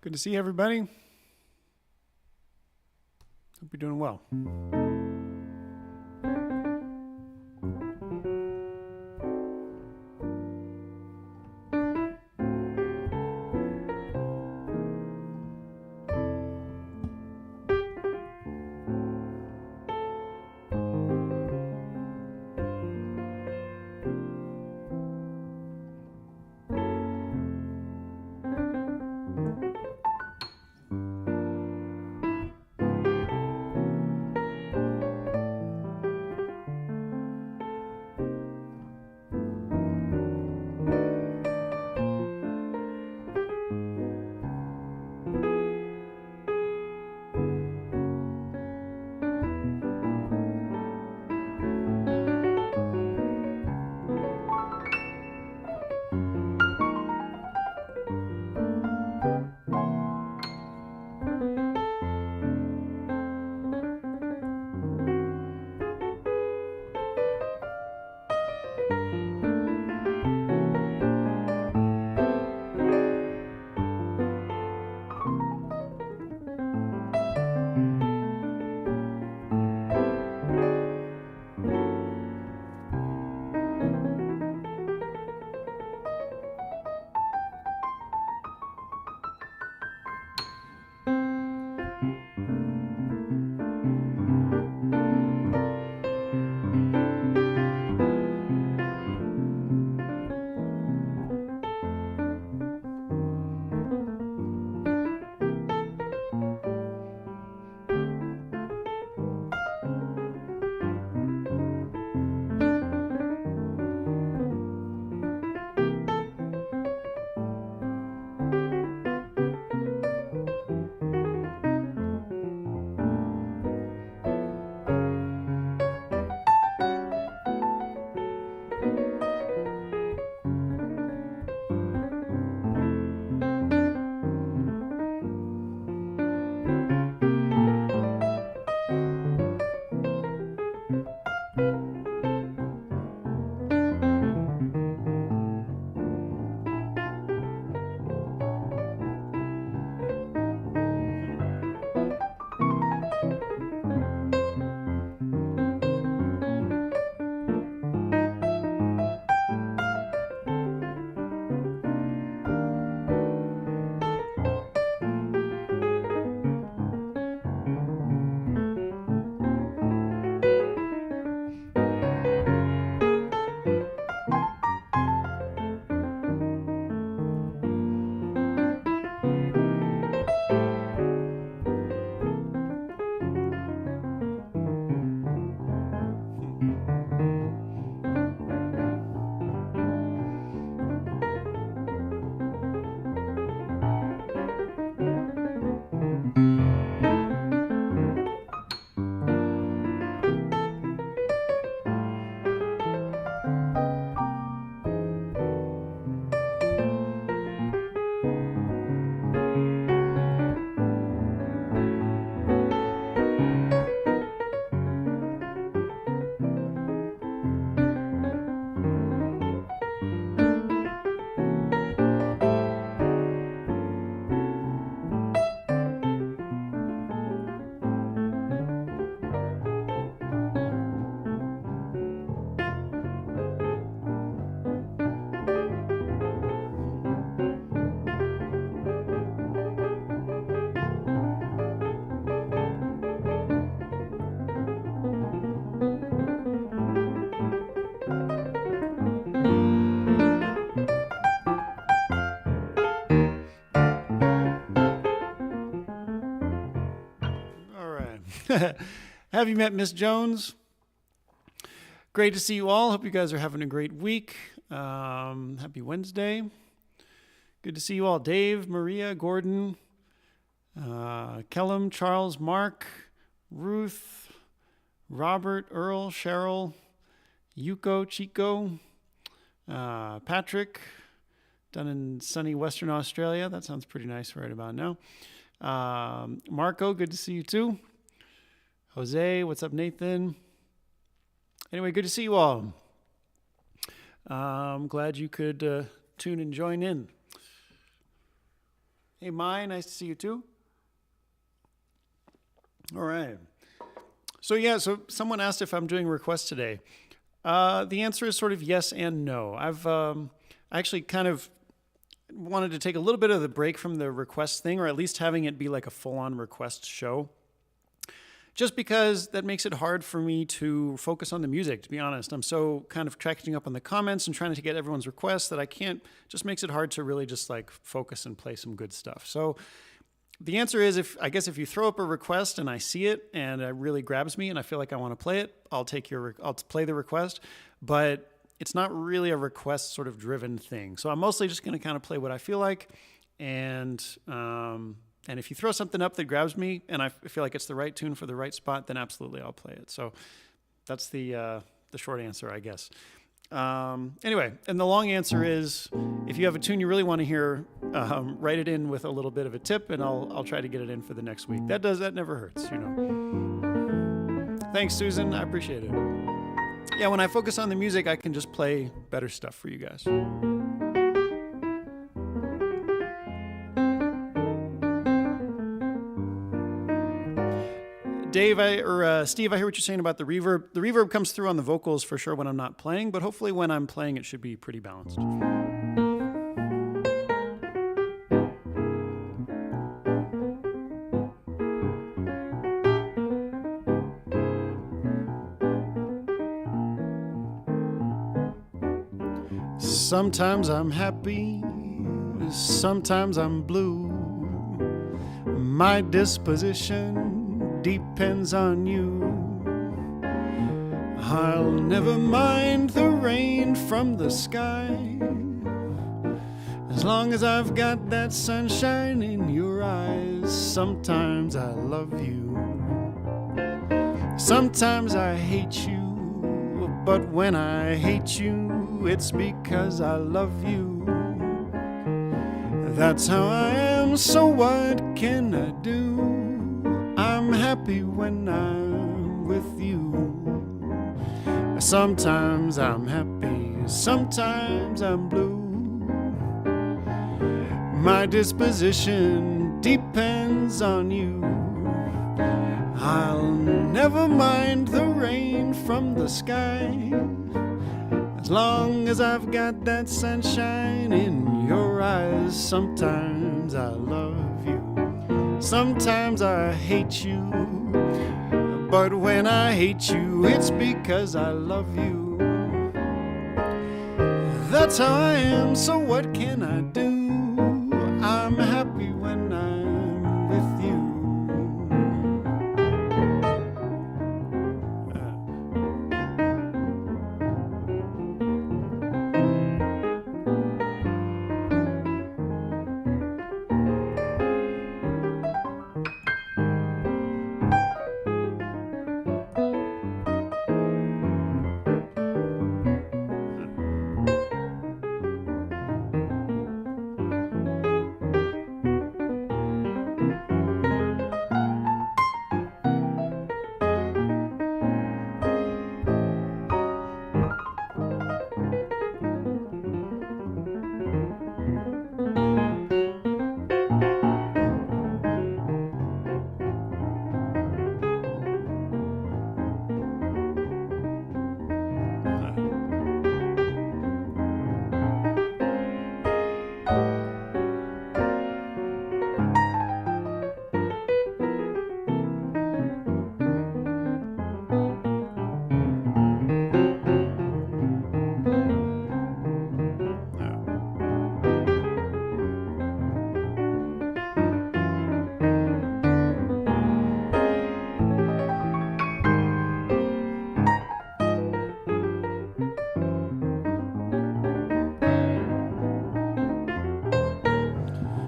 Good to see everybody. Hope you're doing well. Have you met Miss Jones? Great to see you all. Hope you guys are having a great week. Happy Wednesday. Good to see you all. Dave, Maria, Gordon, Kellum, Charles, Mark, Ruth, Robert, Earl, Cheryl, Yuko, Chico, Patrick, down in sunny Western Australia. That sounds pretty nice right about now. Marco, good to see you too. Jose, what's up, Nathan? Anyway, good to see you all. I'm glad you could tune and join in. Hey, Mai, nice to see you too. All right. So someone asked if I'm doing requests today. The answer is sort of yes and no. I've actually kind of wanted to take a little bit of the break from the request thing, or at least having it be like a full-on request show. Just because that makes it hard for me to focus on the music, to be honest. I'm so kind of catching up on the comments and trying to get everyone's requests that I can't, just makes it hard to really just like focus and play some good stuff. So the answer is, if you throw up a request and I see it and it really grabs me and I feel like I want to play it, I'll play the request, but it's not really a request sort of driven thing. So I'm mostly just going to kind of play what I feel like, and if you throw something up that grabs me and I feel like it's the right tune for the right spot, then absolutely I'll play it. So that's the short answer, I guess. Anyway, and the long answer is, if you have a tune you really want to hear, write it in with a little bit of a tip, and I'll try to get it in for the next week. That never hurts, you know. Thanks, Susan. I appreciate it. Yeah, when I focus on the music, I can just play better stuff for you guys. Steve, I hear what you're saying about the reverb. The reverb comes through on the vocals for sure when I'm not playing, but hopefully when I'm playing it should be pretty balanced. Sometimes I'm happy, sometimes I'm blue. My disposition depends on you. I'll never mind the rain from the sky, as long as I've got that sunshine in your eyes. Sometimes I love you, sometimes I hate you, but when I hate you, it's because I love you. That's how I am, so what can I do? I'm happy when I'm with you. Sometimes I'm happy, sometimes I'm blue. My disposition depends on you. I'll never mind the rain from the sky, as long as I've got that sunshine in your eyes. Sometimes I love you, sometimes I hate you, but when I hate you, it's because I love you. That's how I am, so what can I do? I'm happy when I'm with you.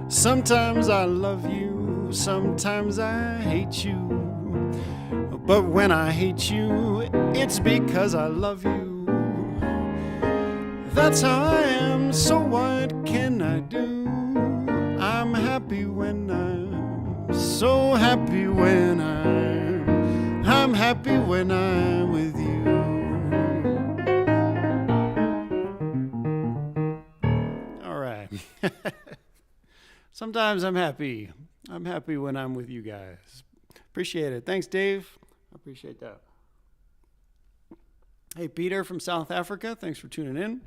Sometimes I love you, sometimes I hate you, but when I hate you, it's because I love you. That's how I am, so what can I do? I'm happy when I'm so happy when I'm happy when I'm with you. All right. Sometimes I'm happy. I'm happy when I'm with you guys. Appreciate it. Thanks, Dave. I appreciate that. Hey, Peter from South Africa. Thanks for tuning in.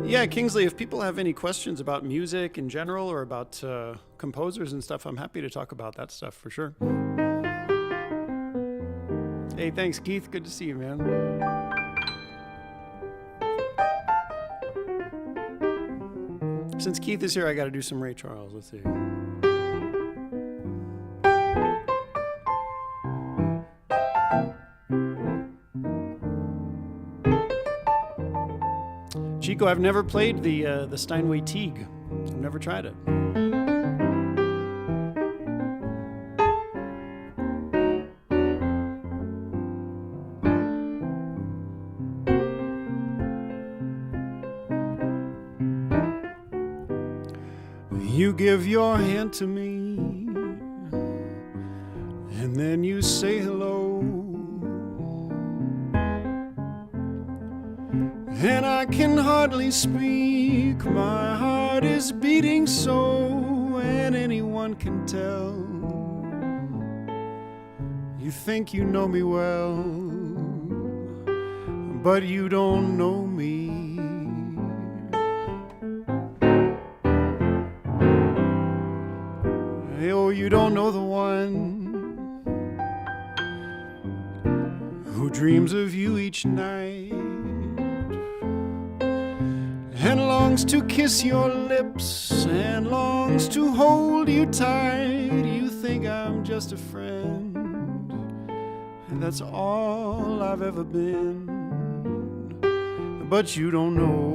Yeah, Kingsley, if people have any questions about music in general or about composers and stuff, I'm happy to talk about that stuff for sure. Hey, thanks, Keith. Good to see you, man. Since Keith is here, I got to do some Ray Charles. Let's see. Chico, I've never played the Steinway Teague. I've never tried it. You give your hand to me, and then you say hello, and I can hardly speak, my heart is beating so, and anyone can tell. You think you know me well, but you don't know me. Oh, you don't know the one who dreams of you each night and longs to kiss your lips and longs to hold you tight. You think I'm just a friend, and that's all I've ever been, but you don't know.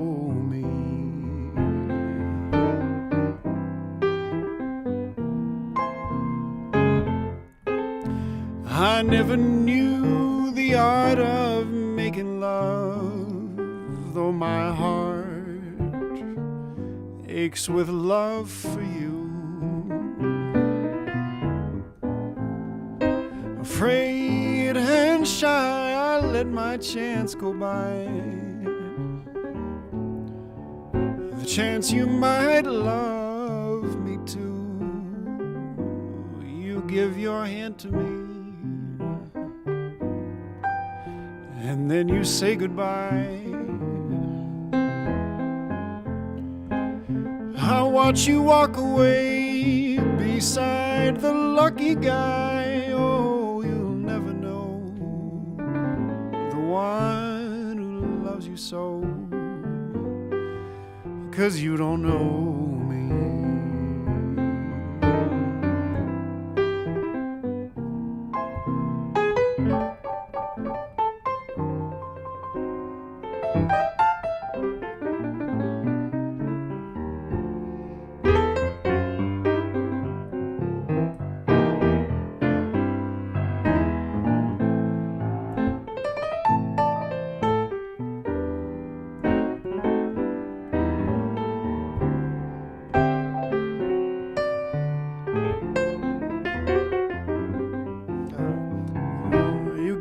I never knew the art of making love, though my heart aches with love for you. Afraid and shy, I let my chance go by, the chance you might love me too. You give your hand to me, and then you say goodbye. I watch you walk away beside the lucky guy. Oh, you'll never know the one who loves you so, 'cause you don't know me.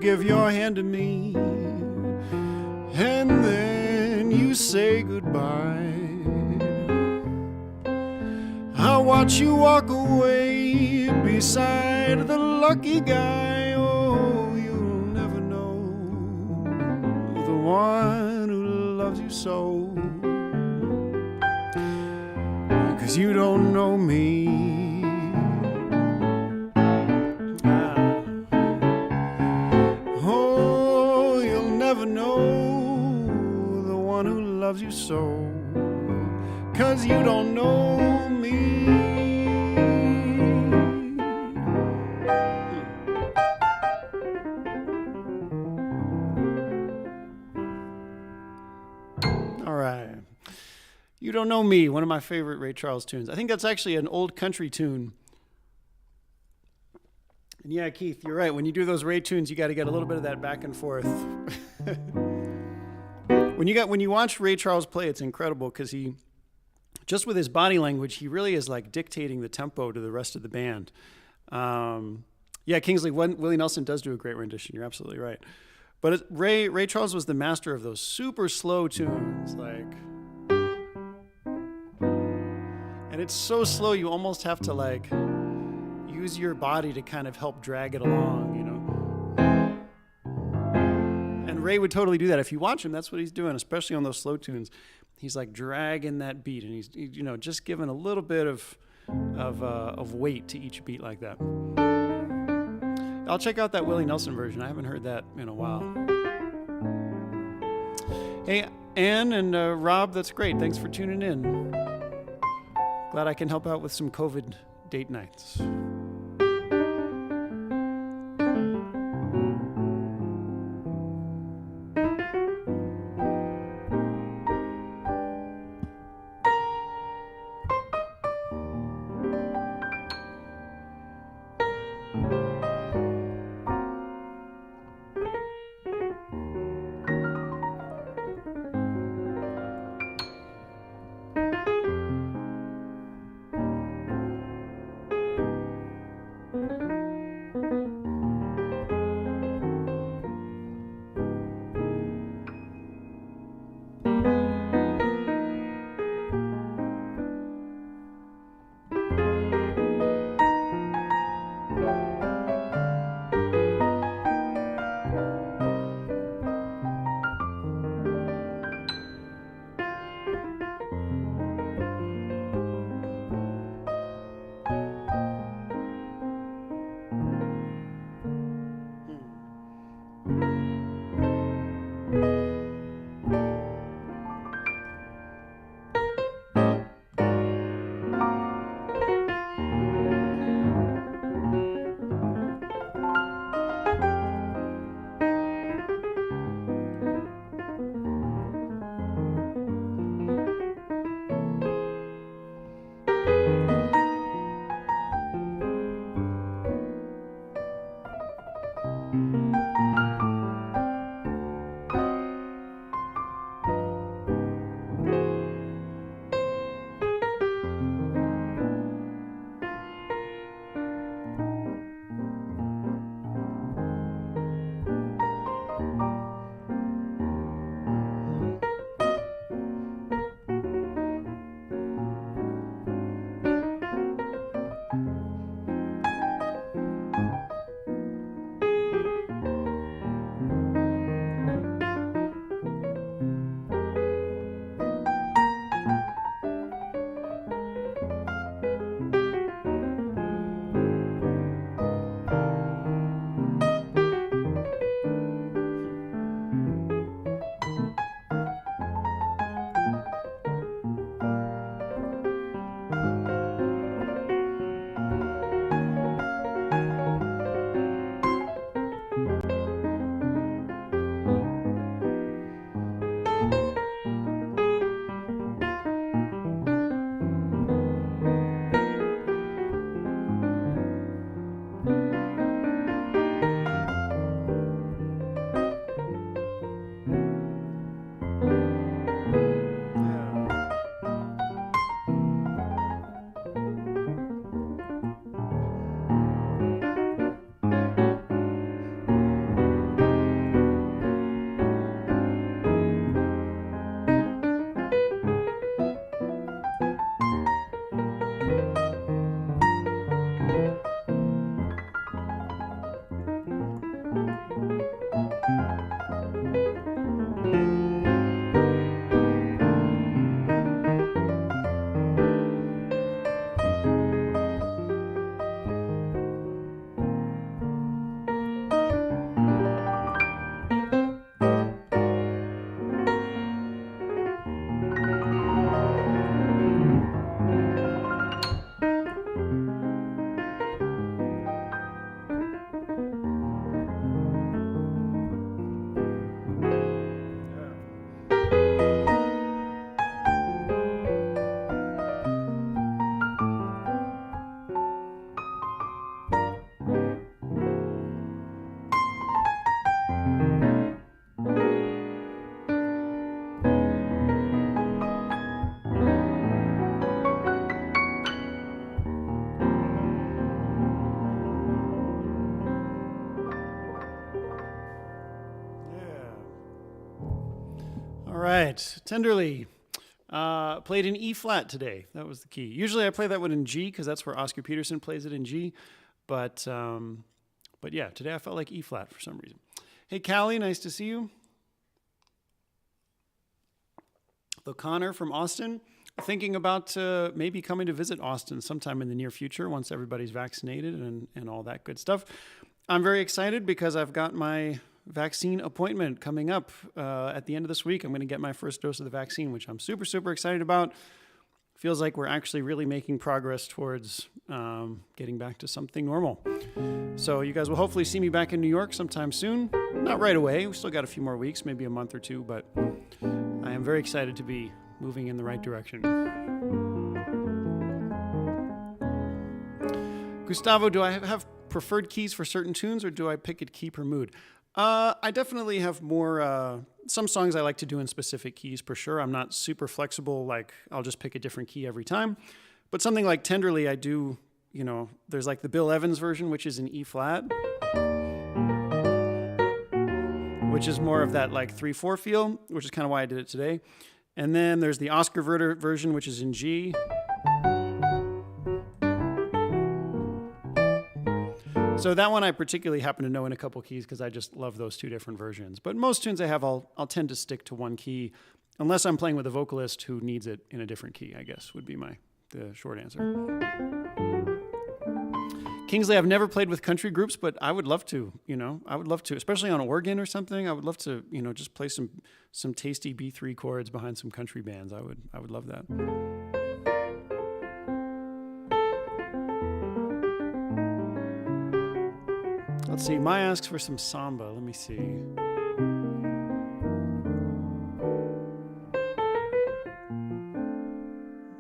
Give your hand to me, and then you say goodbye. I watch you walk away beside the lucky guy. Oh, you'll never know the one who loves you so, 'cause you don't know me. You so, 'cause you don't know me. All right. You Don't Know Me, one of my favorite Ray Charles tunes. I think that's actually an old country tune. And yeah, Keith, you're right. When you do those Ray tunes, you got to get a little bit of that back and forth. When you watch Ray Charles play, it's incredible because he, just with his body language, he really is like dictating the tempo to the rest of the band. Yeah, Kingsley, Willie Nelson does do a great rendition. You're absolutely right. But Ray Charles was the master of those super slow tunes, like, and it's so slow you almost have to like use your body to kind of help drag it along, you know. And Ray would totally do that. If you watch him, that's what he's doing, especially on those slow tunes. He's like dragging that beat, and he's, you know, just giving a little bit of weight to each beat like that. I'll check out that Willie Nelson version. I haven't heard that in a while. Hey, Ann and Rob, that's great. Thanks for tuning in. Glad I can help out with some COVID date nights. All right, Tenderly. Played in E flat today. That was the key. Usually I play that one in G because that's where Oscar Peterson plays it in G. But yeah, today I felt like E flat for some reason. Hey, Callie, nice to see you. Connor from Austin, thinking about maybe coming to visit Austin sometime in the near future once everybody's vaccinated and all that good stuff. I'm very excited because I've got my vaccine appointment coming up at the end of this week. I'm going to get my first dose of the vaccine, which I'm super, super excited about. Feels like we're actually really making progress towards getting back to something normal. So you guys will hopefully see me back in New York sometime soon. Not right away. We still got a few more weeks, maybe a month or two, but I am very excited to be moving in the right direction. Gustavo, do I have preferred keys for certain tunes, or do I pick a key per mood? I definitely have more, some songs I like to do in specific keys for sure. I'm not super flexible, like I'll just pick a different key every time. But something like Tenderly, I do, there's like the Bill Evans version, which is in E flat, which is more of that like 3/4 feel, which is kind of why I did it today. And then there's the Oscar version, which is in G. So that one I particularly happen to know in a couple keys because I just love those two different versions. But most tunes I have, I'll tend to stick to one key, unless I'm playing with a vocalist who needs it in a different key, I guess, would be the short answer. Kingsley, I've never played with country groups, but I would love to, I would love to, especially on organ or something. I would love to, just play some tasty B3 chords behind some country bands. I would love that. Let's see, Maya asks for some samba. Let me see. I'm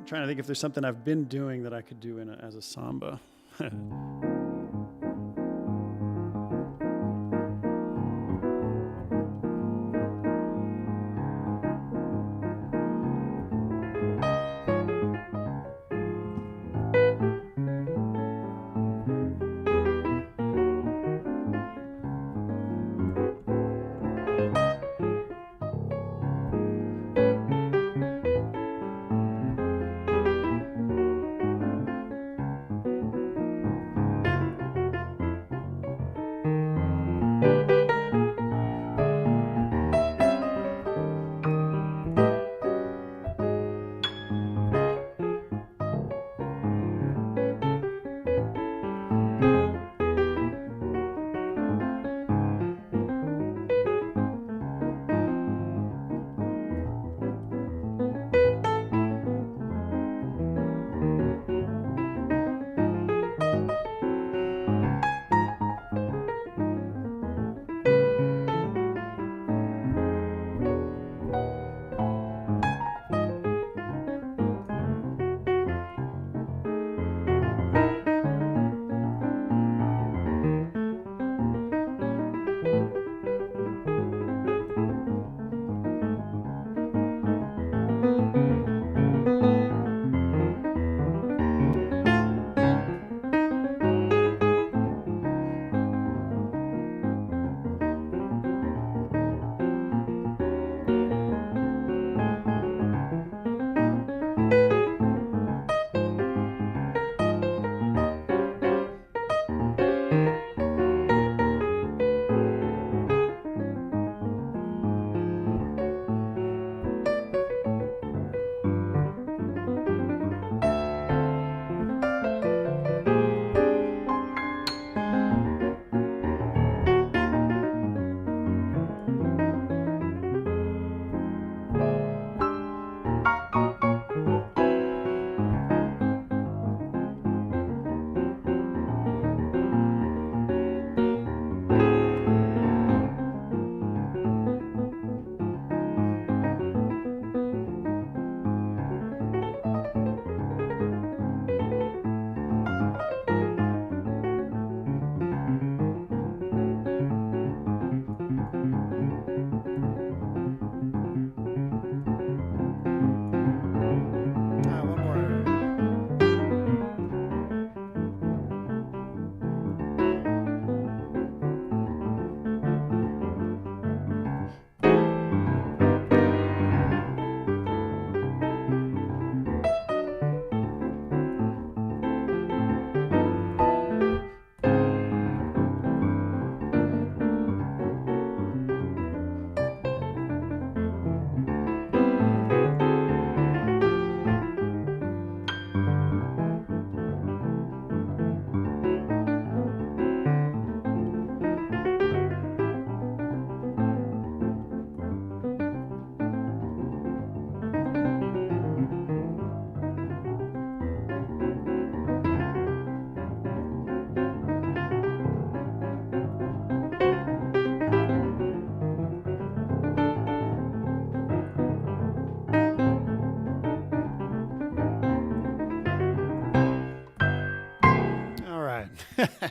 trying to think if there's something I've been doing that I could do as a samba.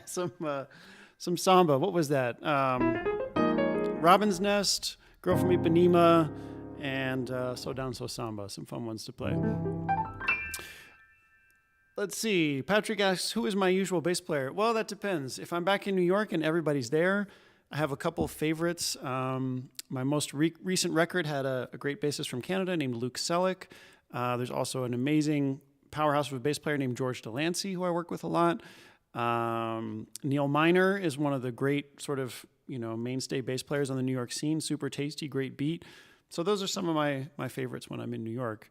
some samba. What was that? Robin's Nest, Girl from Ipanema, and So Down So Samba. Some fun ones to play. Let's see. Patrick asks, who is my usual bass player? Well, that depends. If I'm back in New York and everybody's there, I have a couple of favorites. My most recent record had a great bassist from Canada named Luke Selleck. There's also an amazing powerhouse of a bass player named George Delancey, who I work with a lot. Neil Miner is one of the great sort of, mainstay bass players on the New York scene. Super tasty, great beat. So those are some of my favorites when I'm in New York.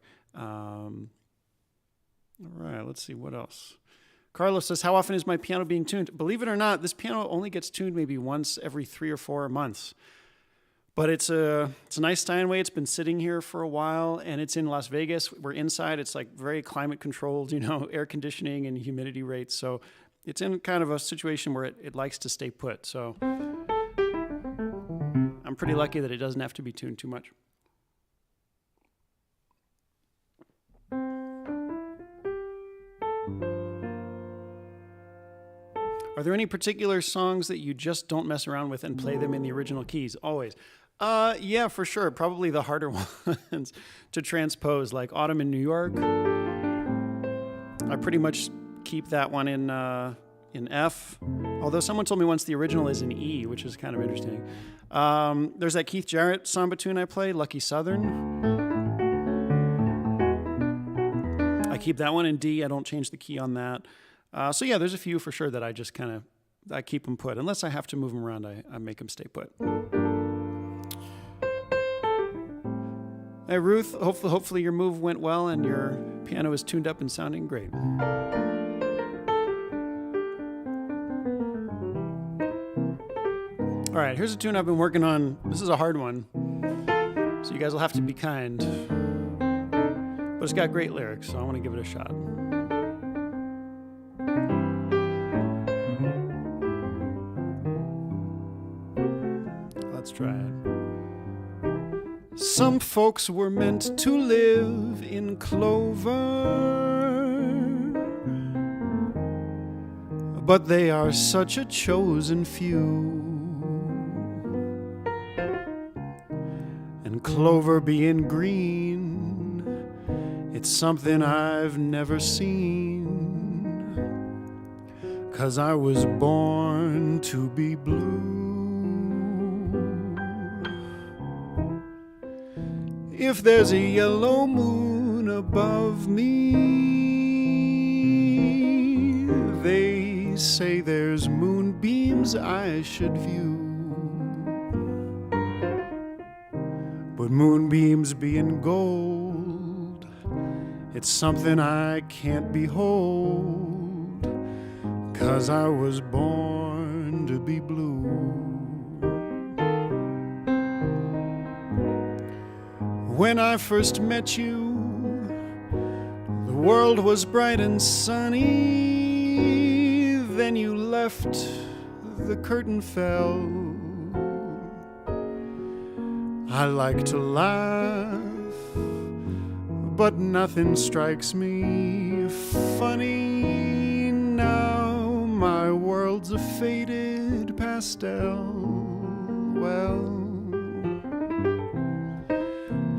All right, let's see what else. Carlos says, how often is my piano being tuned? Believe it or not, this piano only gets tuned maybe once every 3 or 4 months. But it's a nice Steinway. It's been sitting here for a while, and it's in Las Vegas. We're inside. It's like very climate controlled, air conditioning and humidity rates. So it's in kind of a situation where it likes to stay put. So I'm pretty lucky that it doesn't have to be tuned too much. Are there any particular songs that you just don't mess around with and play them in the original keys? Always. Yeah, for sure. Probably the harder ones to transpose, like Autumn in New York. I pretty much keep that one in F. Although someone told me once the original is in E, which is kind of interesting. There's that Keith Jarrett samba tune I play, Lucky Southern. I keep that one in D. I don't change the key on that. So yeah, there's a few for sure that I just I keep them put. Unless I have to move them around, I make them stay put. Hey Ruth, hopefully your move went well and your piano is tuned up and sounding great. All right, here's a tune I've been working on. This is a hard one, so you guys will have to be kind. But it's got great lyrics, so I want to give it a shot. Let's try it. Some folks were meant to live in clover, but they are such a chosen few. And clover being green, it's something I've never seen, 'cause I was born to be blue. If there's a yellow moon above me, they say there's moonbeams I should view. But moonbeams being gold, it's something I can't behold, 'cause I was born to be blue. When I first met you, the world was bright and sunny. Then you left, the curtain fell. I like to laugh, but nothing strikes me funny. Now my world's a faded pastel. Well,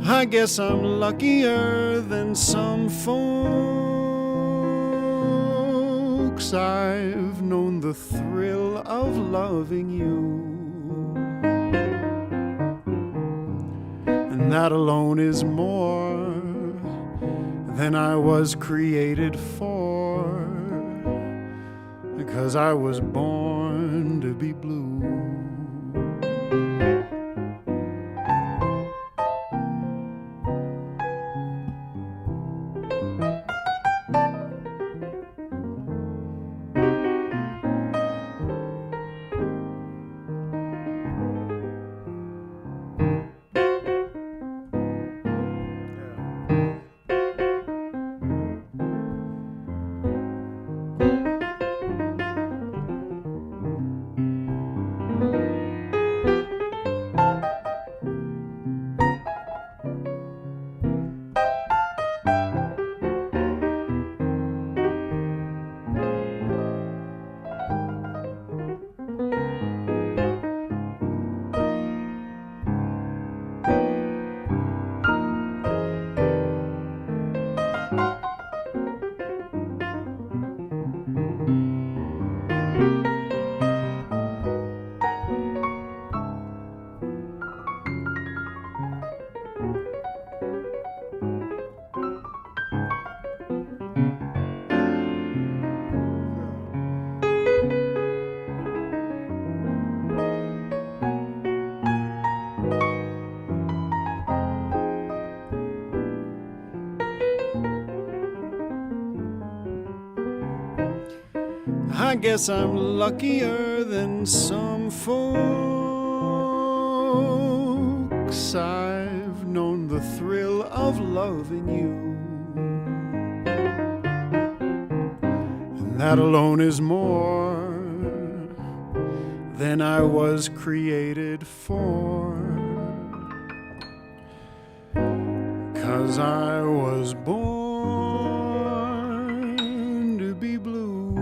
I guess I'm luckier than some folks. I've known the thrill of loving you, and that alone is more than I was created for, because I was born to be blue. I guess I'm luckier than some folks. I've known the thrill of loving you, and that alone is more than I was created for. 'Cause I was born to be blue.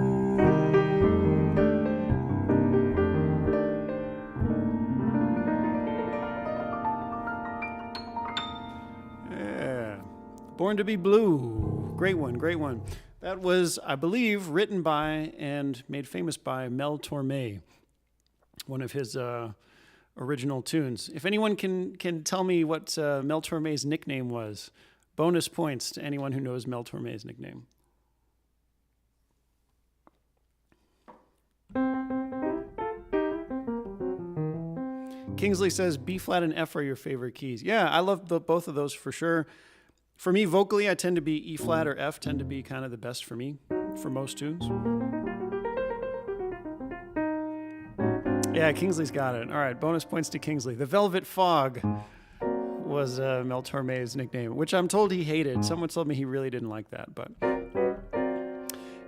Yeah, Born to be Blue. Great one, great one. That was, I believe, written by and made famous by Mel Torme, one of his original tunes. If anyone can tell me what Mel Torme's nickname was, bonus points to anyone who knows Mel Torme's nickname. Kingsley says B flat and F are your favorite keys. Yeah, I love both of those for sure. For me, vocally, I tend to be E flat or F tend to be kind of the best for me for most tunes. Yeah, Kingsley's got it. All right, bonus points to Kingsley. The Velvet Fog was Mel Torme's nickname, which I'm told he hated. Someone told me he really didn't like that, but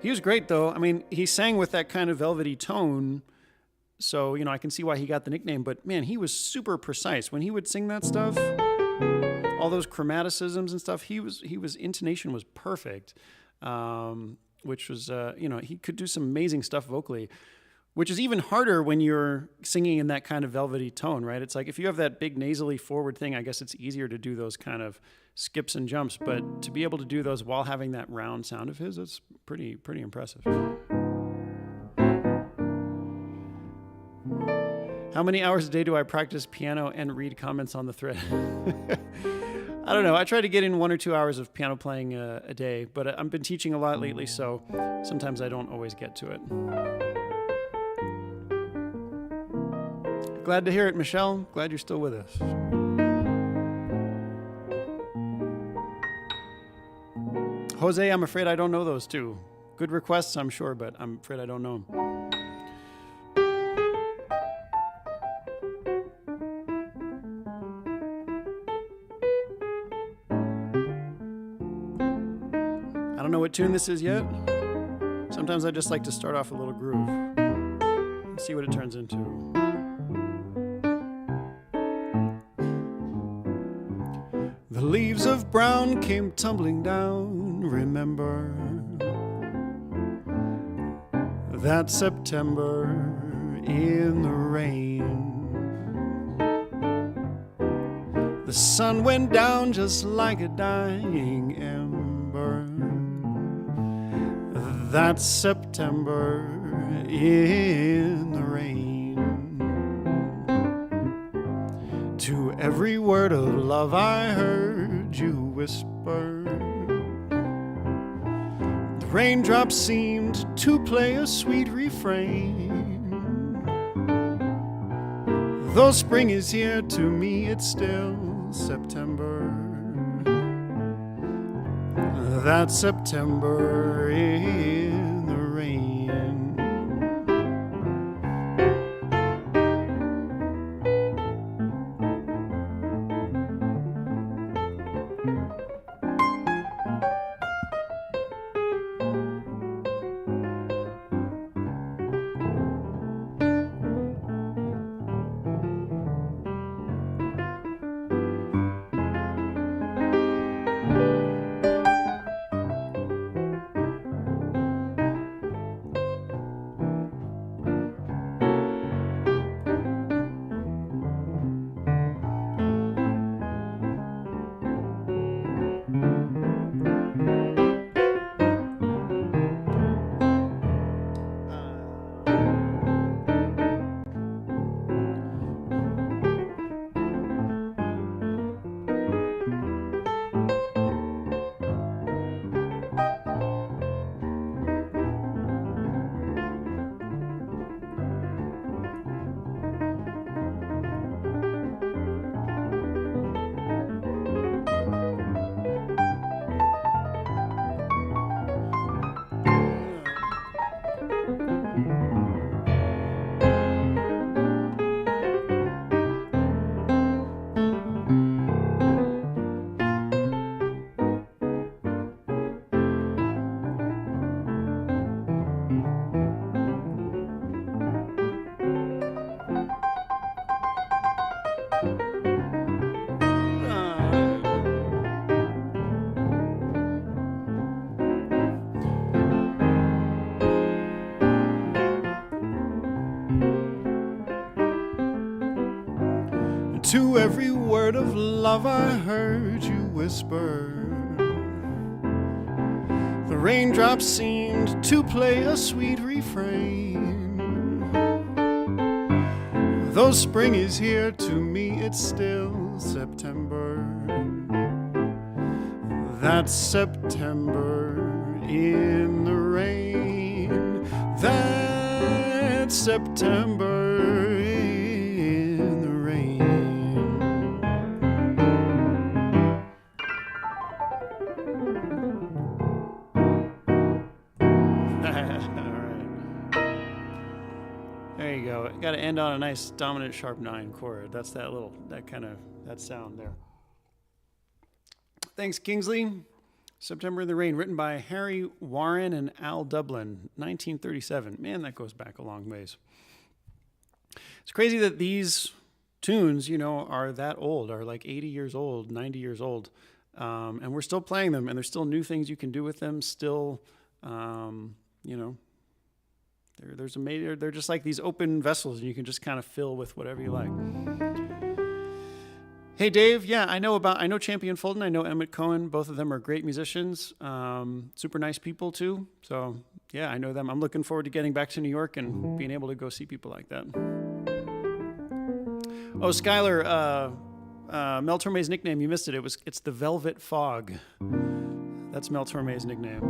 he was great, though. I mean, he sang with that kind of velvety tone, so, I can see why he got the nickname, but, man, he was super precise. When he would sing that stuff, all those chromaticisms and stuff, his intonation was perfect, which was, he could do some amazing stuff vocally, which is even harder when you're singing in that kind of velvety tone, right? It's like if you have that big nasally forward thing, I guess it's easier to do those kind of skips and jumps, but to be able to do those while having that round sound of his, it's pretty impressive. How many hours a day do I practice piano and read comments on the thread? I don't know. I try to get in 1 or 2 hours of piano playing a day, but I've been teaching a lot lately, so sometimes I don't always get to it. Glad to hear it, Michelle. Glad you're still with us. Jose, I'm afraid I don't know those two. Good requests, I'm sure, but I'm afraid I don't know them. I don't know what tune this is yet. Sometimes I just like to start off a little groove and see what it turns into. The leaves of brown came tumbling down, remember that September in the rain. The sun went down just like a dying ember, that September in the rain. To every word of love I heard you whisper, the raindrops seemed to play a sweet refrain. Though spring is here, to me it's still September, that September in the rain. To every word of love I heard you whisper. The raindrops seemed to play a sweet refrain. Though spring is here, to me it's still September. That's September in the rain. That's September in the rain. All right. There you go. Got to end on a nice dominant sharp 9 chord. That's that sound there. Thanks, Kingsley. September in the Rain, written by Harry Warren and Al Dublin, 1937. Man, that goes back a long ways. It's crazy that these tunes, are that old, are like 80 years old, 90 years old. And we're still playing them, and there's still new things you can do with them. Still, they're just like these open vessels, and you can just kind of fill with whatever you like. Hey, Dave. Yeah, I know Champion Fulton. I know Emmett Cohen. Both of them are great musicians. Super nice people, too. So, yeah, I know them. I'm looking forward to getting back to New York and being able to go see people like that. Oh, Skylar, Mel Torme's nickname, you missed it. It's the Velvet Fog. That's Mel Torme's nickname.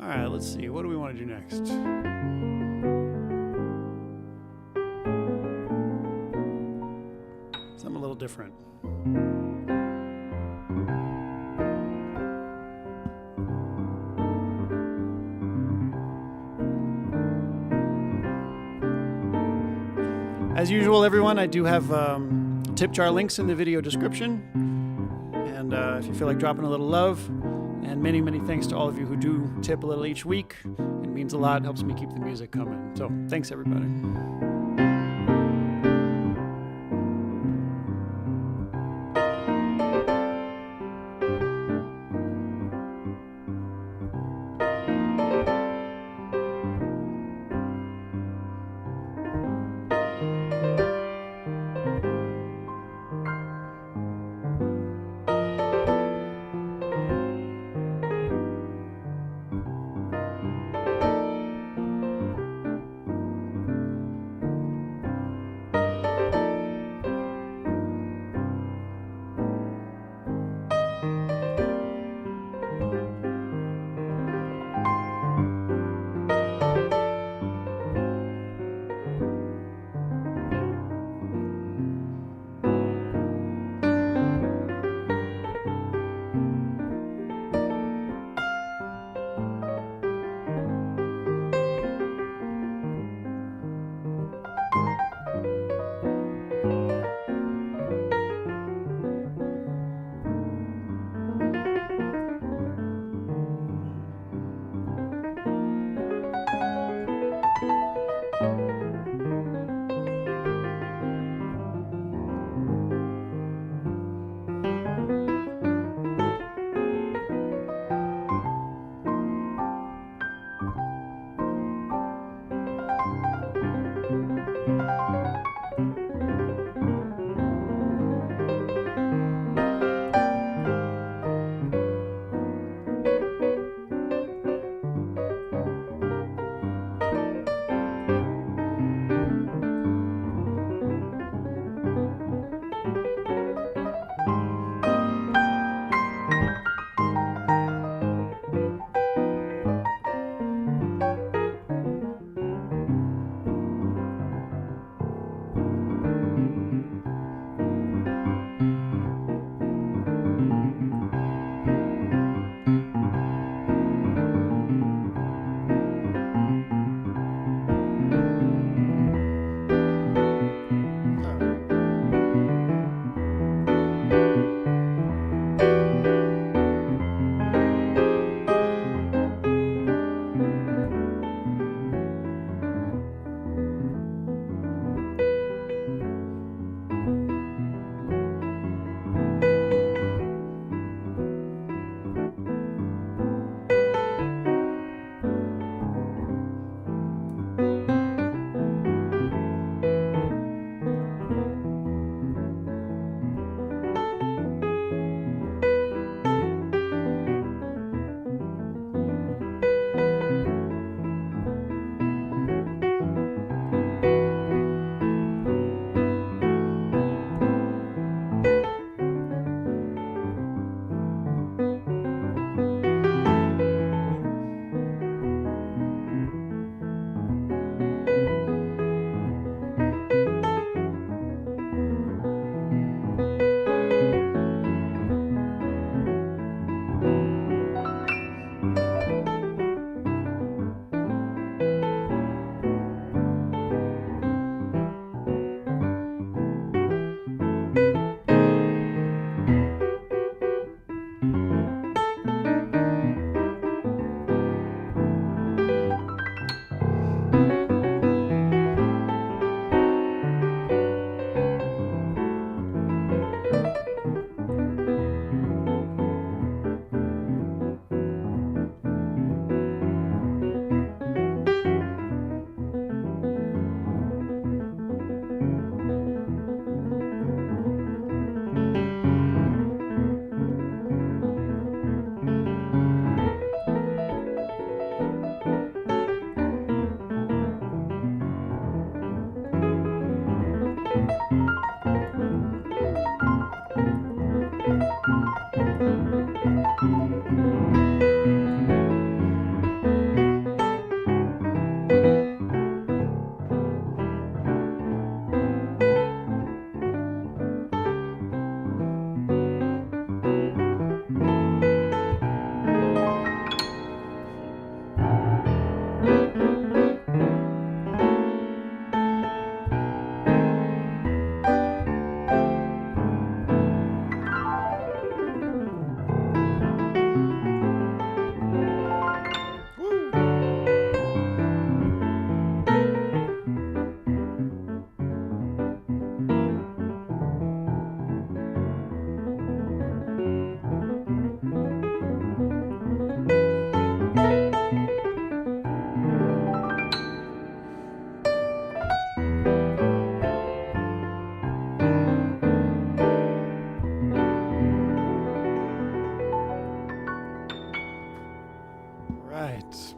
All right, let's see. What do we want to do next? Something a little different. As usual, everyone, I do have tip jar links in the video description. And if you feel like dropping a little love, and many, many thanks to all of you who do tip a little each week. It means a lot, helps me keep the music coming. So thanks, everybody.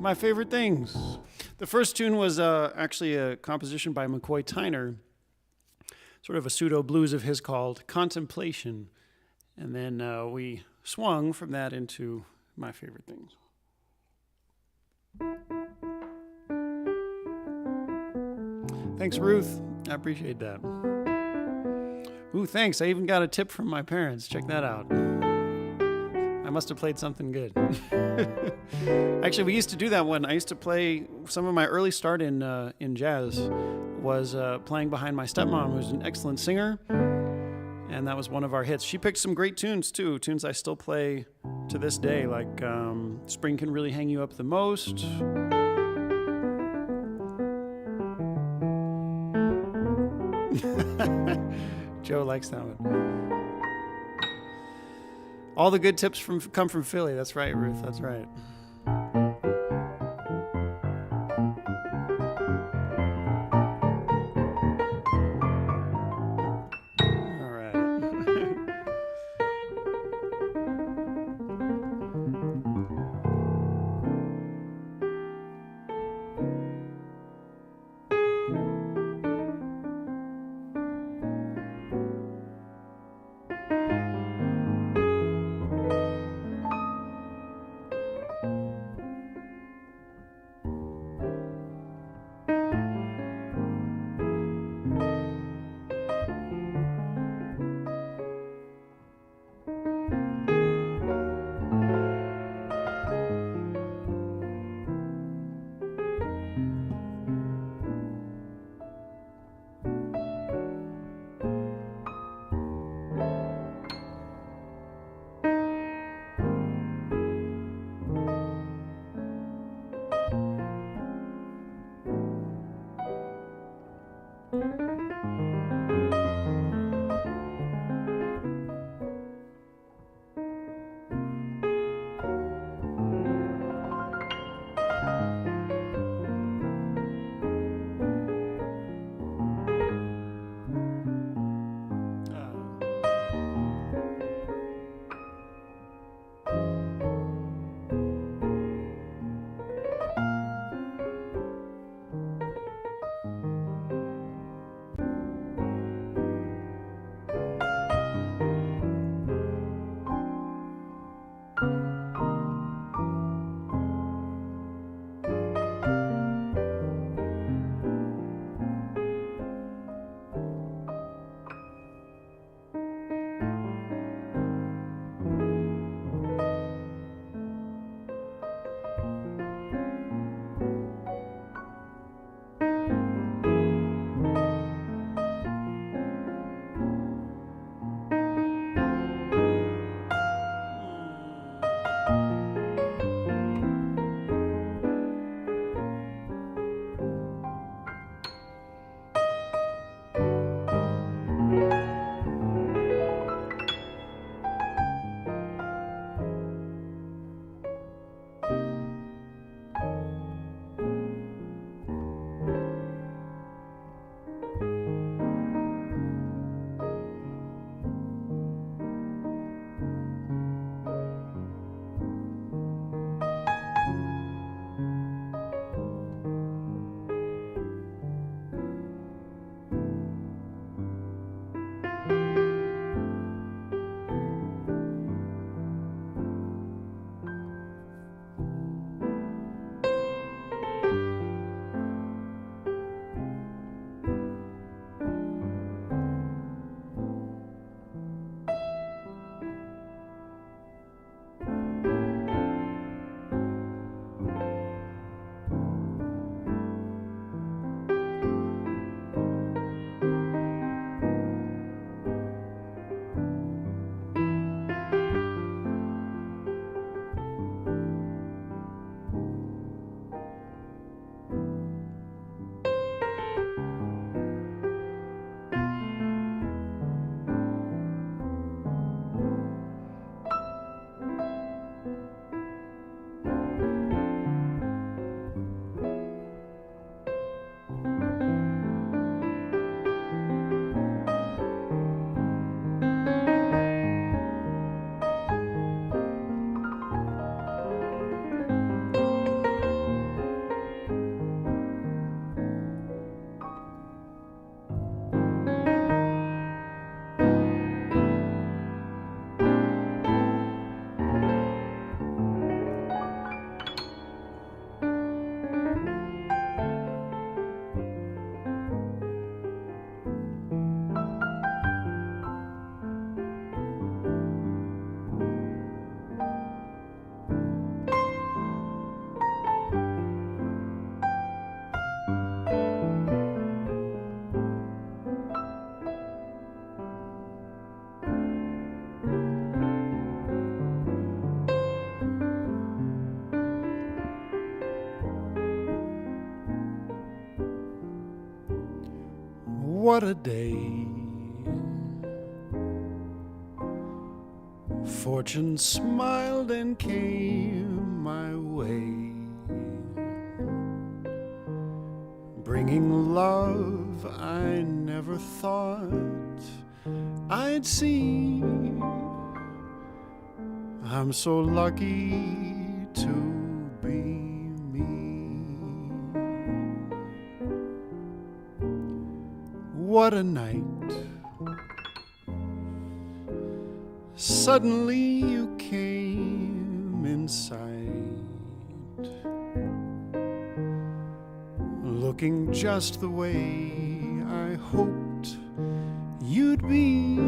my favorite things. The first tune was actually a composition by McCoy Tyner, sort of a pseudo blues of his called Contemplation. And then we swung from that into my favorite things. Thanks, Ruth. I appreciate that. Ooh, thanks. I even got a tip from my parents. Check that out. I must have played something good. Actually, we used to do that when I used to play. Some of my early start in jazz was playing behind my stepmom, who's an excellent singer, and that was one of our hits. She picked some great tunes too, tunes I still play to this day, like "Spring Can Really Hang You Up the Most." Joe likes that one. All the good tips come from Philly. That's right, Ruth. That's right. All right. What a day. Fortune smiled and came my way, bringing love I never thought I'd see. I'm so lucky to be me. What a night. Suddenly you came in sight, looking just the way I hoped you'd be.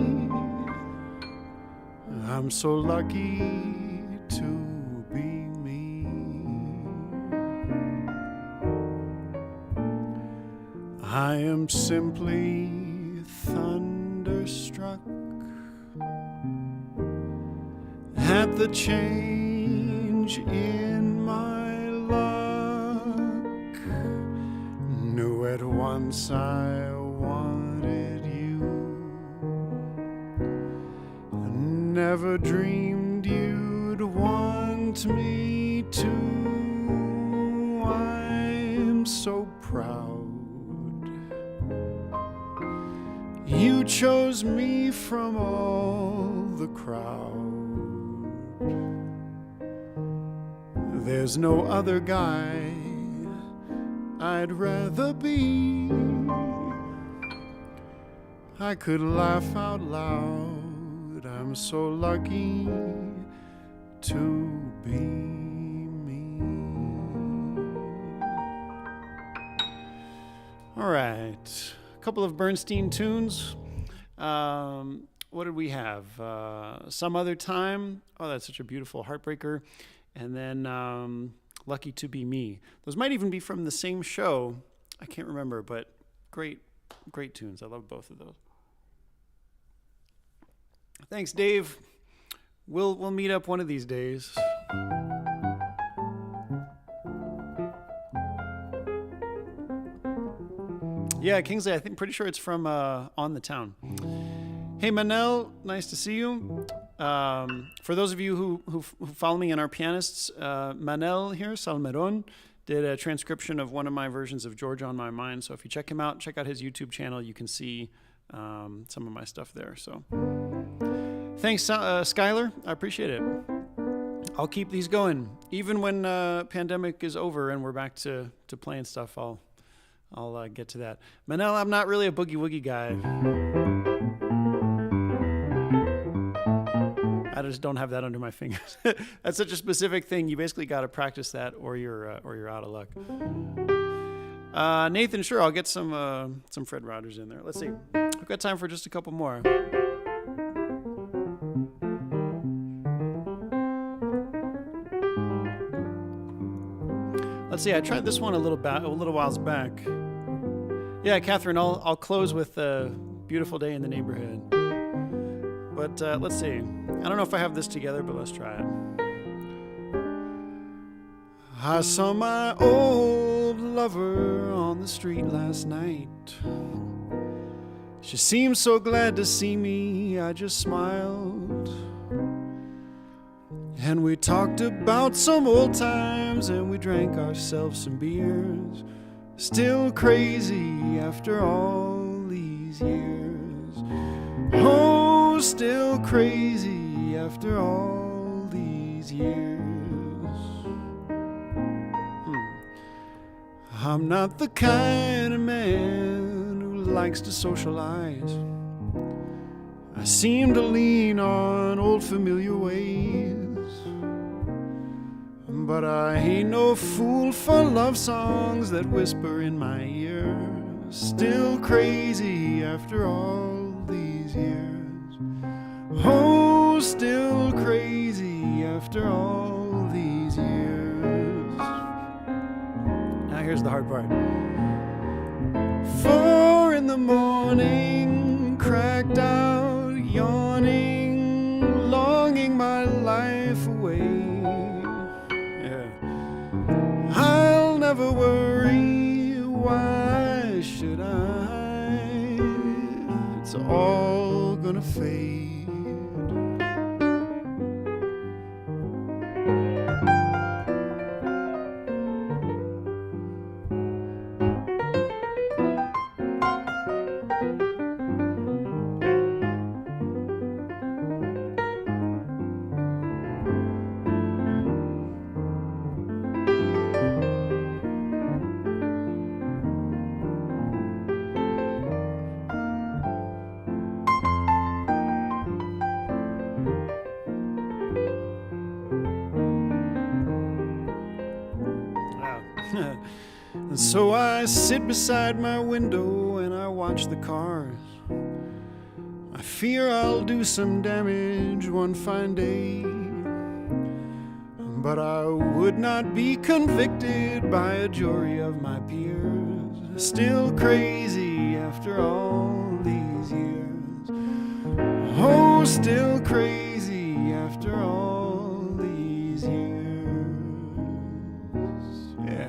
I'm so lucky to be me. I am simply thunderstruck at the change in my luck. Knew at once I wanted you, never dreamed you'd want me to. I'm so proud you chose me from all the crowd. There's no other guy I'd rather be. I could laugh out loud. I'm so lucky to be me. All right, a couple of Bernstein tunes. What did we have? Some Other Time. Oh, that's such a beautiful heartbreaker. And then Lucky to Be Me. Those might even be from the same show. I can't remember, but great tunes. I love both of those. Thanks, Dave. We'll meet up one of these days. Yeah, Kingsley, pretty sure it's from On the Town. Hey, Manel, nice to see you. For those of you who follow me and are pianists, Manel here, Salmeron, did a transcription of one of my versions of Georgia on My Mind. So if you check him out, check out his YouTube channel. You can see some of my stuff there. So thanks, Skylar. I appreciate it. I'll keep these going. Even when pandemic is over and we're back to playing stuff, I'll get to that. Manel, I'm not really a boogie woogie guy. I just don't have that under my fingers. That's such a specific thing. You basically got to practice that, or you're out of luck. Nathan, sure, I'll get some Fred Rogers in there. Let's see. I've got time for just a couple more. Let's see. I tried this one a little whiles back. Yeah, Catherine, I'll close with "Beautiful Day in the Neighborhood." But let's see. I don't know if I have this together, but let's try it. I saw my old lover on the street last night. She seemed so glad to see me, I just smiled. And we talked about some old times, and we drank ourselves some beers. Still crazy after all these years. Oh, still crazy after all these years. I'm not the kind of man who likes to socialize. I seem to lean on old familiar ways. But I ain't no fool for love songs that whisper in my ear. Still crazy after all these years. Oh, still crazy after all these years. Now here's the hard part. 4 a.m, cracked out, yawning, longing my life away. I'll never worry, why should I? it's all gonna fade. And so I sit beside my window and I watch the cars. I fear I'll do some damage one fine day, but I would not be convicted by a jury of my peers. Still crazy after all these years. Oh, still crazy after all these years. Yeah.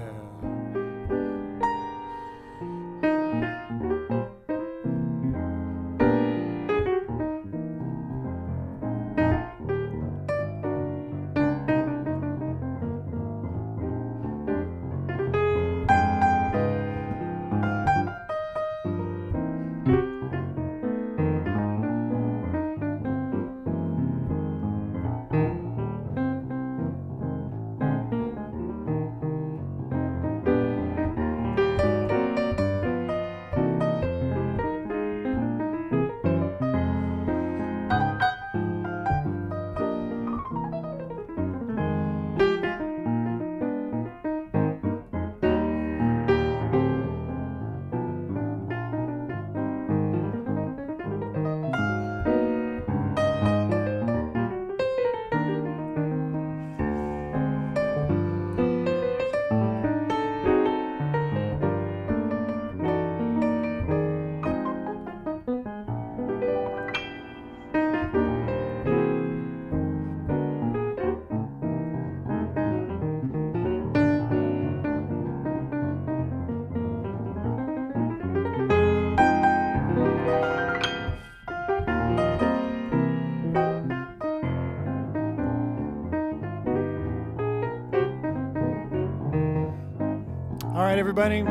All right, everybody,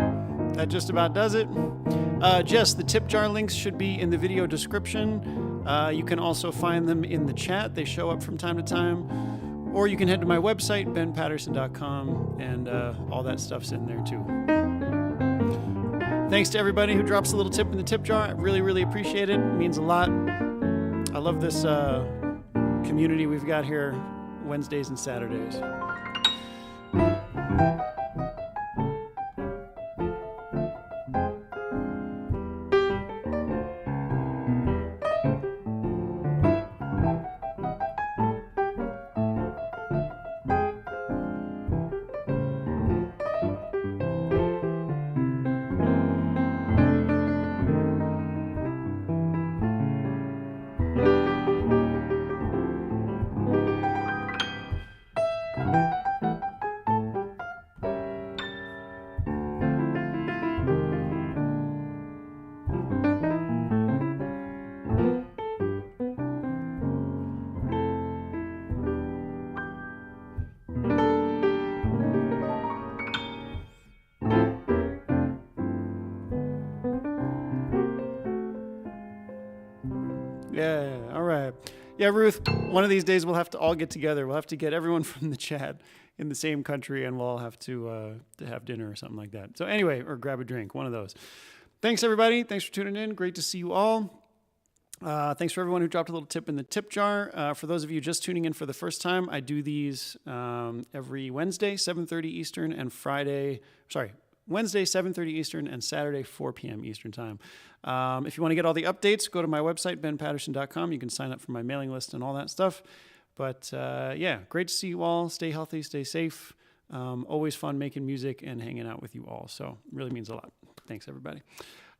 that just about does it. Jess, the tip jar links should be in the video description. You can also find them in the chat. They show up from time to time. Or you can head to my website, benpaterson.com, and all that stuff's in there too. Thanks to everybody who drops a little tip in the tip jar. I really, really appreciate it. It means a lot. I love this community we've got here Wednesdays and Saturdays. Yeah, all right. Yeah, Ruth, one of these days we'll have to all get together. We'll have to get everyone from the chat in the same country, and we'll all have to have dinner or something like that. So anyway, or grab a drink, one of those. Thanks, everybody. Thanks for tuning in. Great to see you all. Thanks for everyone who dropped a little tip in the tip jar. For those of you just tuning in for the first time, I do these every Wednesday, 7:30 Eastern, and Wednesday, 7:30 Eastern, and Saturday, 4 p.m. Eastern time. If you want to get all the updates, go to my website, benpaterson.com. You can sign up for my mailing list and all that stuff. But yeah, great to see you all. Stay healthy, stay safe. Always fun making music and hanging out with you all. So really means a lot. Thanks, everybody.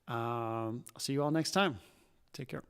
I'll see you all next time. Take care.